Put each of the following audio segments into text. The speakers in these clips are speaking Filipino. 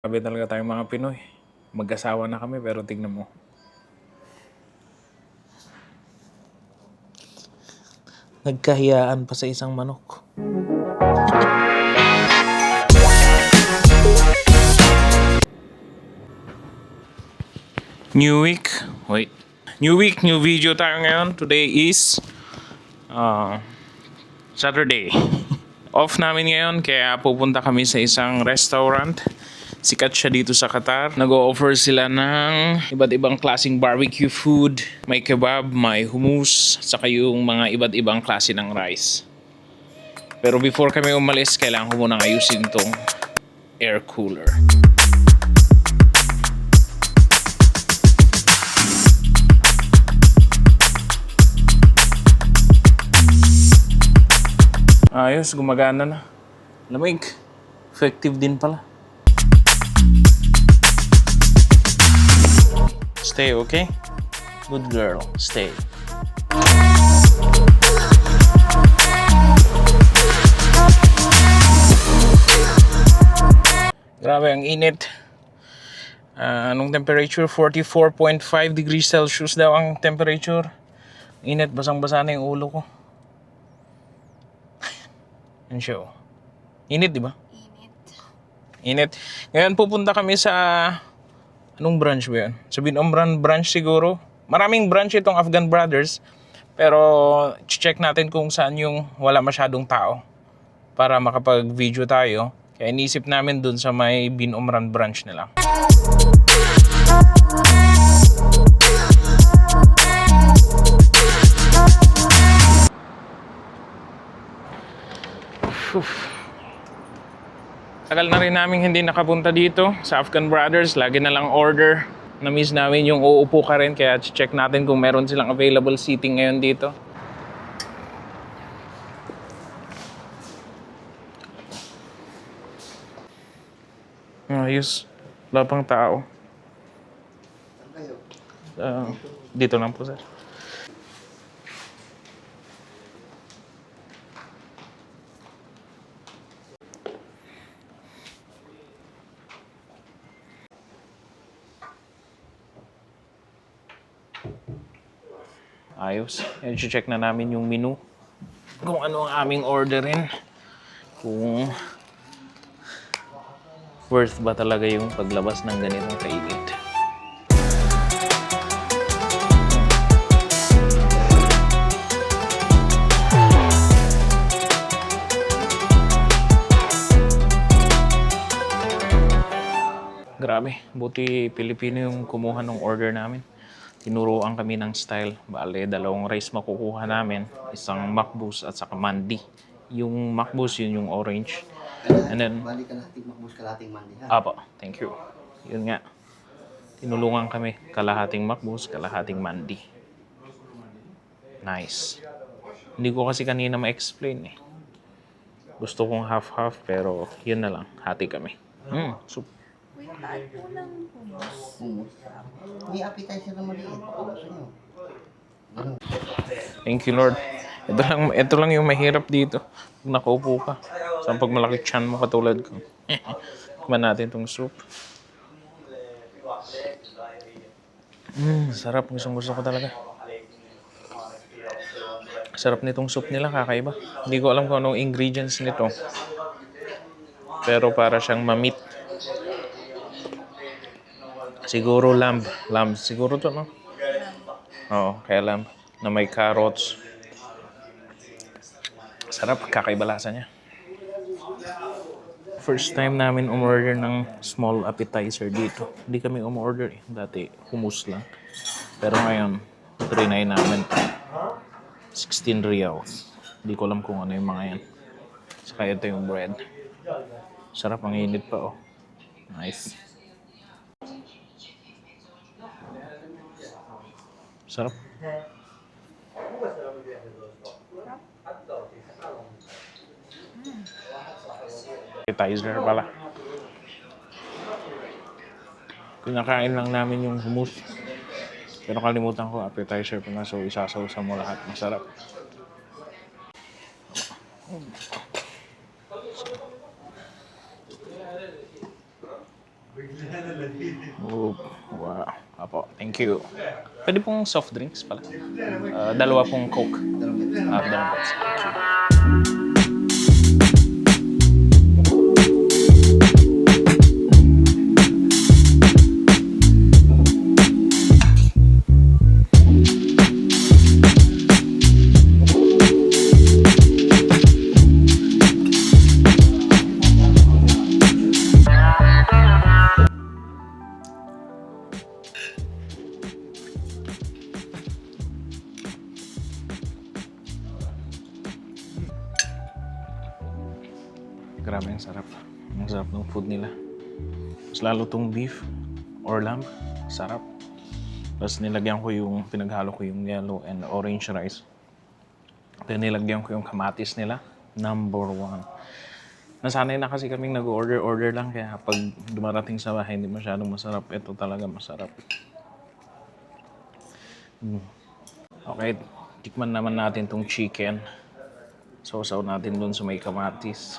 Grabe talaga tayong mga Pinoy. Mag-asawa na kami pero tignan mo. Nagkahiyaan pa sa isang manok. New week. Wait. New week, new video tayo ngayon. Today is Saturday. Off namin ngayon kaya pupunta kami sa isang restaurant. Sikat siya dito sa Qatar. Nag-o-offer sila ng iba't ibang klaseng barbecue food. May kebab, may hummus, saka yung mga iba't ibang klase ng rice. Pero before kami umalis, kailangan ko munang ayusin tong air cooler. Ayos, gumagana na. Lamig. Effective din pala. Stay, okay? Good girl, stay. Grabe, ang init. Anong temperature? 44.5 degrees Celsius daw ang temperature. Init, basang-basa na yung ulo ko. Yan siya, oh. Init, di ba? Init. Ngayon pupunta kami sa... Anong branch ba yan? Sa Binomran branch siguro. Maraming branch itong Afghan Brothers. Pero check natin kung saan yung wala masyadong tao. Para makapag-video tayo. Kaya inisip namin dun sa may Binomran branch nila. Tagal na rin namin hindi nakapunta dito sa Afghan Brothers. Lagi na lang order. Na-miss namin yung uupo ka rin. Kaya check natin kung meron silang available seating ngayon dito. Ayos. Wala pang tao. Dito lang po, sir. Ayos. I-check na namin yung menu. Kung ano ang aming orderin. Kung worth ba talaga yung paglabas ng ganitong kainit. Grabe, buti Pilipino yung kumuha ng order namin. Tinuruan kami ng style. Bale, dalawang rice makukuha namin. Isang makbus at saka mandi. Yung makbus, yun yung orange. And then, bali kalahating makbus, kalahating mandi ha? Apo, thank you. Yun nga. Tinulungan kami. Kalahating makbus, kalahating mandi. Nice. Hindi ko kasi kanina ma-explain eh. Gusto kong half-half pero yun na lang. Hati kami. Soup. Kuya, taal po ng hummus. May appetizer na maliit. Gusto nyo? Ganun. Thank you, Lord. Ito lang yung mahirap dito. Pag nakaupo ka. Sa pag malaki tiyan mo katulad ko. Tikman natin tong soup. Sarap. Gusto ko talaga. Sarap nitong soup nila. Kakaiba. Hindi ko alam kung anong ingredients nito. Pero para siyang mamit. Siguro lamb. Lamb. Siguro to, no? Oo, kaya lamb. Na may carrots. Sarap. Kakaiba lasa niya. First time namin umorder ng small appetizer dito. Hindi kami umorder eh. Dati hummus lang. Pero ngayon, trinay namin. 16 riyals. Hindi ko alam kung ano yung mga yan. Saka ito yung bread. Sarap, ang init pa oh. Nice. Sarap. Appetizer pala. Kinakain lang namin yung hummus. Pero kalimutan ko, appetizer pala. So, isasawsa mo lahat. Masarap. Oh, wow. Apo, thank you. Pwede pong soft drinks pala. Dalawa pong Coke. Dalawang Pepsi. Thank you. Grabe, ang sarap. Ang sarap ng food nila. Mas lalo tong beef or lamb. Sarap. Tapos nilagyan ko yung, pinaghalo ko yung yellow and orange rice. Then nilagyan ko yung kamatis nila. Number 1. Nasanay na kasi kaming nag-order lang. Kaya pag dumarating sa bahay, hindi masyadong masarap. Ito talaga masarap. Okay, tikman naman natin tong chicken. Sausaw natin dun sa may kamatis.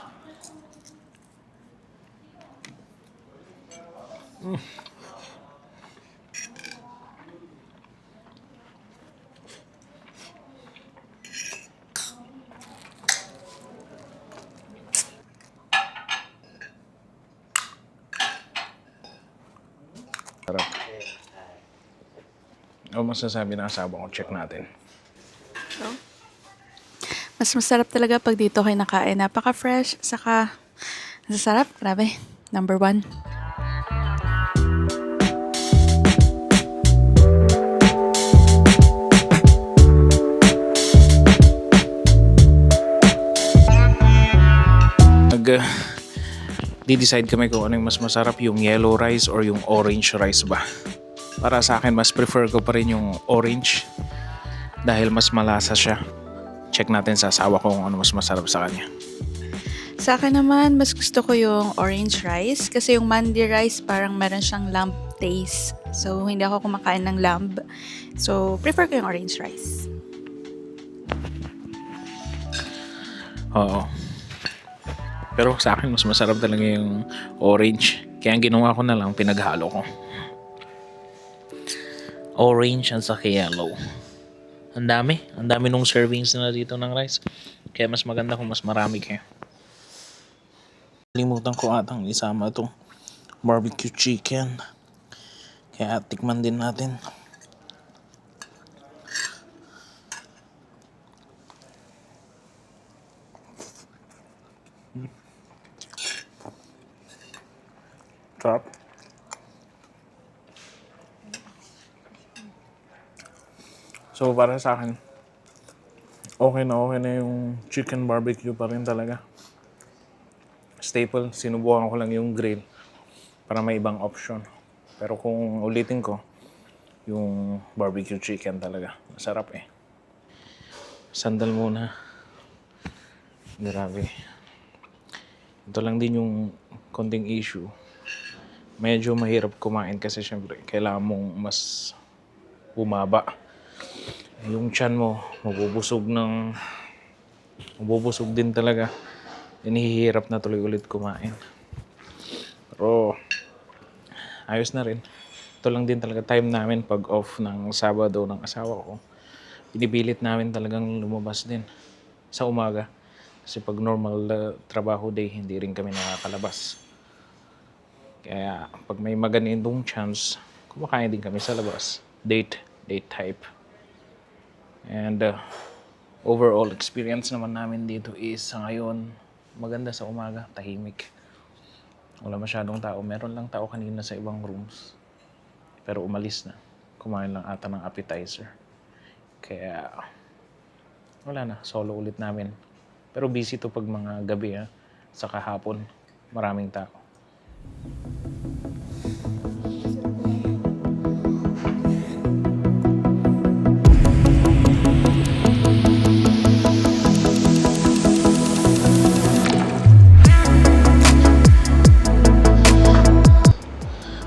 Sarap. Ano masasabi ng asawa ko? Check natin. Mas masarap talaga pag dito kayo nakain. Napaka-fresh, saka masasarap. Grabe. Number 1. Di-decide kami kung ano yung mas masarap, yung yellow rice or yung orange rice ba. Para sa akin, mas prefer ko pa rin yung orange dahil mas malasa siya. Check natin sa asawa ko kung ano mas masarap sa kanya. Sa akin naman, mas gusto ko yung orange rice kasi yung mandi rice parang meron siyang lamb taste. So, hindi ako kumakain ng lamb. So, prefer ko yung orange rice. Oo. Pero sa akin, mas masarap talaga yung orange. Kaya ang ginawa ko na lang, pinaghalo ko. Orange at saka yellow. Ang dami. Ang dami nung servings na dito ng rice. Kaya mas maganda kung mas marami kayo. Limutan ko atang isama itong barbecue chicken. Kaya tikman din natin. Sarap. So para sa akin, okay na yung chicken barbecue pa rin talaga. Staple, sinubukan ko lang yung grill para may ibang option. Pero kung ulitin ko, yung barbecue chicken talaga. Masarap eh. Sandal muna. Grabe. Ito lang din yung konting issue. Medyo mahirap kumain kasi syempre kailangan mong mas bumaba. Yung tiyan mo, mabubusog din talaga. Hinihirap na tuloy ulit kumain. Pero ayos na rin. Ito lang din talaga time namin pag off ng Sabado ng asawa ko. Pinipilit namin talagang lumabas din sa umaga. Kasi pag normal trabaho day, hindi rin kami nakakalabas. Kaya pag may maganindong chance, kumakain din kami sa labas. Date type. And overall experience naman namin dito is sa ngayon, maganda sa umaga, tahimik. Wala masyadong tao. Meron lang tao kanina sa ibang rooms. Pero umalis na. Kumain lang ata ng appetizer. Kaya wala na, solo ulit namin. Pero busy to pag mga gabi sa kahapon. Maraming tao.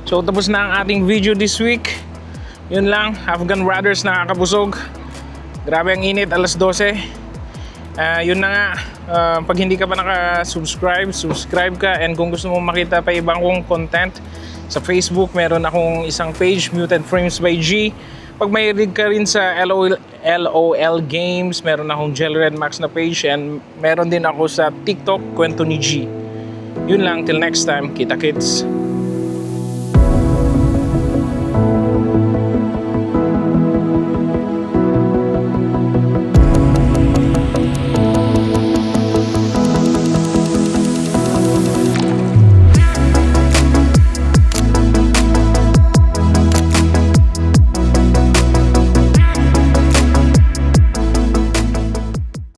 So tapos na ang ating video this week. Yun lang, Afghan Brothers nakakabusog. Grabe ang init, alas 12. Yun na nga, pag hindi ka pa naka-subscribe, subscribe ka. And kung gusto mo makita pa ibang kong content, Sa Facebook, meron akong isang page, Muted Frames by G. Pag may read ka rin sa LOL Games, meron akong Jelly Red Max na page, and meron din ako sa TikTok, Kwento ni G. Yun lang, till next time, kita kits.